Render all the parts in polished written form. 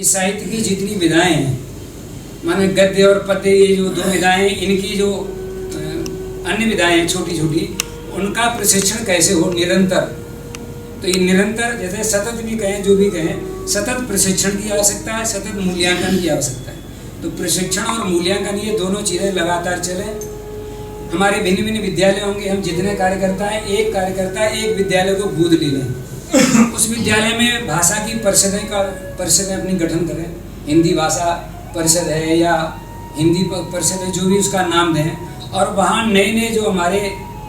साहित्य की जितनी विधाएं हैं, माने गद्य और पद्य, ये जो दो विधाएं, इनकी जो अन्य विधाएं हैं छोटी छोटी, उनका प्रशिक्षण कैसे हो निरंतर। तो ये निरंतर, जैसे सतत भी कहें, जो भी कहें, सतत प्रशिक्षण की आवश्यकता है, सतत मूल्यांकन की आवश्यकता है। तो प्रशिक्षण और मूल्यांकन, ये दोनों चीज़ें लगातार चलें। हमारे भिन्न भिन्न विद्यालय होंगे, हम जितने कार्यकर्ता हैं, एक कार्यकर्ता एक विद्यालय को गोद ले लें, उस विद्यालय में भाषा की परिषदें अपनी गठन करें। हिंदी भाषा परिषद है या हिंदी परिषद है, जो भी उसका नाम दें, और वहाँ नए नए जो हमारे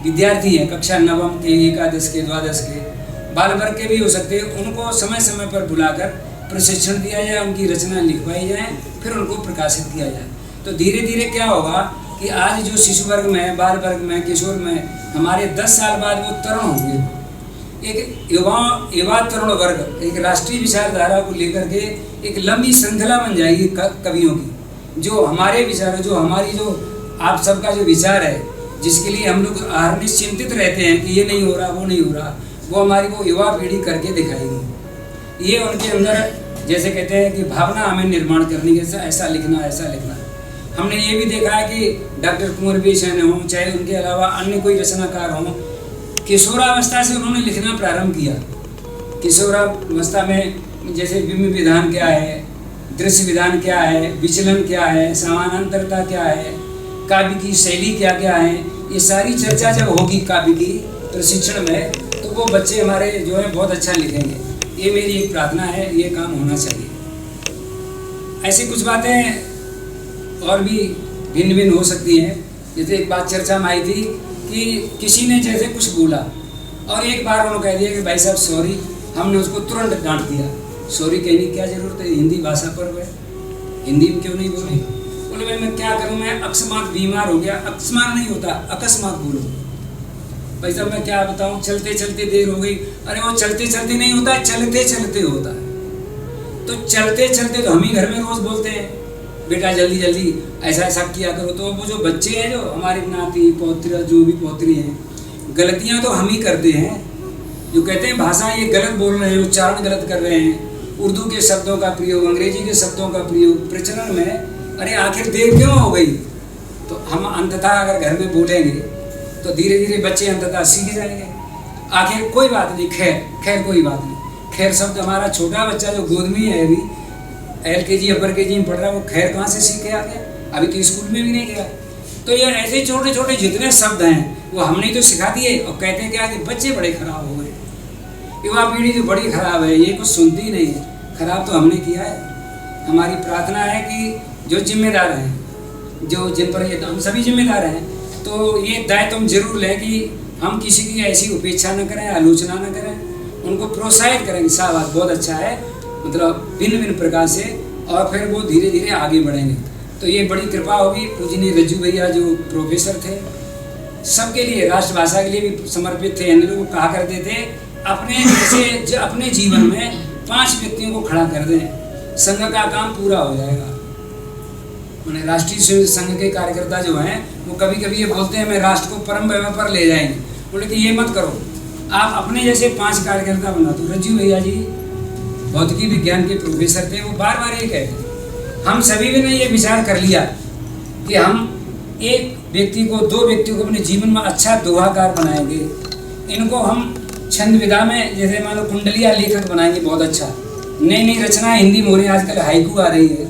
विद्यार्थी हैं, कक्षा नवम के, एकादश के, द्वादश के, बाल वर्ग के भी हो सकते हैं, उनको समय समय पर बुलाकर प्रशिक्षण दिया जाए, उनकी रचना लिखवाई जाए, फिर उनको प्रकाशित किया जाए। तो धीरे धीरे क्या होगा कि आज जो शिशु वर्ग में, बाल वर्ग में, किशोर में, हमारे 10 साल बाद वो तरुण होंगे, एक युवा तरुण वर्ग एक राष्ट्रीय विचारधारा को लेकर के एक लंबी श्रृंखला बन जाएगी कवियों की। जो हमारे विचार, जो हमारी, जो आप सबका जो विचार है, जिसके लिए हम लोग निश्चिंतित रहते हैं कि ये नहीं हो रहा, वो नहीं हो रहा, वो हमारी वो युवा पीढ़ी करके दिखाएगी। ये उनके अंदर, जैसे कहते हैं कि भावना हमें निर्माण करनी है, ऐसा लिखना, ऐसा लिखना। हमने ये भी देखा है कि डॉक्टर कुंवर बेचैन हों, चाहे उनके अलावा अन्य कोई रचनाकार हों, किशोरावस्था से उन्होंने लिखना प्रारंभ किया। किशोरावस्था में जैसे बिंब विधान क्या है, दृश्य विधान क्या है, विचलन क्या है, समानांतरता क्या है, काव्य की शैली क्या क्या है, ये सारी चर्चा जब होगी काव्य की प्रशिक्षण में, तो वो बच्चे हमारे जो है बहुत अच्छा लिखेंगे। ये मेरी एक प्रार्थना है, ये काम होना चाहिए। ऐसी कुछ बातें और भी भिन्न भिन्न हो सकती हैं। जैसे एक बात चर्चा में आई थी कि किसी ने जैसे कुछ बोला और एक बार उन्होंने कह दिया कि भाई साहब सॉरी, हमने उसको तुरंत डांट दिया। सॉरी कहने की क्या ज़रूरत है, हिंदी भाषा पर है, हिंदी में क्यों नहीं बोले? बोले भाई मैं क्या करूँ, मैं अकस्मात बीमार हो गया। अकस्मात नहीं होता, अकस्मात बोलो। भाई साहब मैं क्या बताऊँ, चलते चलते देर हो गई। अरे वो चलते चलते नहीं होता है, चलते चलते होता है। तो चलते चलते तो हम ही घर में रोज़ बोलते हैं, बेटा जल्दी जल्दी ऐसा ऐसा किया करो। तो वो जो बच्चे हैं, जो हमारे नाती पौत्र, जो भी पौत्री हैं, गलतियां तो हम ही करते हैं। जो कहते हैं भाषा ये गलत बोल रहे हैं, उच्चारण गलत कर रहे हैं, उर्दू के शब्दों का प्रयोग, अंग्रेजी के शब्दों का प्रयोग प्रचलन में, अरे आखिर देर क्यों हो गई? तो हम अंततः अगर घर में बोलेंगे तो धीरे धीरे बच्चे अंततः सीख जाएंगे। आखिर कोई बात नहीं, खैर कोई बात नहीं। खैर शब्द हमारा छोटा बच्चा जो गोद में है, अभी LKG अपर KG में पढ़ रहा है, वो खैर कहाँ से सीख के आ गया? अभी तो स्कूल में भी नहीं गया। तो ये ऐसे छोटे छोटे जितने शब्द हैं वो हमने तो सिखा दिए, और कहते हैं क्या कि बच्चे बड़े खराब हो गए, युवा पीढ़ी तो बड़ी खराब है, ये कुछ सुनती ही नहीं है। खराब तो हमने किया है। हमारी प्रार्थना है कि जो जिम्मेदार हैं, जो जिन पर ये हम सभी जिम्मेदार हैं, तो ये दायित्व हम जरूर लें कि हम किसी की ऐसी उपेक्षा न करें, आलोचना न करें, उनको प्रोत्साहित करें कि शाबाश बहुत अच्छा है, मतलब भिन्न भिन्न प्रकार से, और फिर वो धीरे धीरे आगे बढ़ेंगे। तो ये बड़ी कृपा होगी। पूजनीय रज्जू भैया जो प्रोफेसर थे, सबके लिए, राष्ट्रभाषा के लिए भी समर्पित थे। अन्य लोग कहा करते थे अपने जैसे अपने जीवन में 5 व्यक्तियों को खड़ा कर दें, संघ का काम पूरा हो जाएगा। मैंने राष्ट्रीय स्वयं संघ के कार्यकर्ता जो हैं, वो कभी कभी ये बोलते हैं मैं राष्ट्र को परम वैभव पर ले जाएंगे। बोले कि ये मत करो, आप अपने जैसे 5 कार्यकर्ता बना दो। रज्जू भैया जी भौतिकी विज्ञान के प्रोफेसर थे, वो बार बार ये कहते, हम सभी ने ये विचार कर लिया कि हम एक व्यक्ति को, 2 व्यक्ति को अपने जीवन में अच्छा दोहाकार बनाएंगे। इनको हम छंद विधा में जैसे मान लो कुंडलिया लेखक बनाएंगे, बहुत अच्छा। नई नई रचना हिंदी में हो रही है, आजकल हाइकू आ रही है,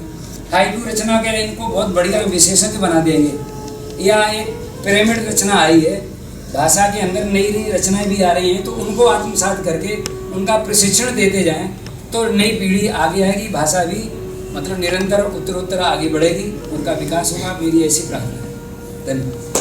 हाइकू रचना के इनको बहुत बढ़िया विशेषज्ञ बना देंगे। या एक पिरामिड रचना आई है, भाषा के अंदर नई नई रचनाएं भी आ रही हैं, तो उनको आत्मसात करके उनका प्रशिक्षण देते जाएं, तो नई पीढ़ी आगे आएगी, भाषा भी मतलब निरंतर उत्तरोत्तर आगे बढ़ेगी, उनका विकास होगा। मेरी ऐसी प्रार्थना है। धन्यवाद।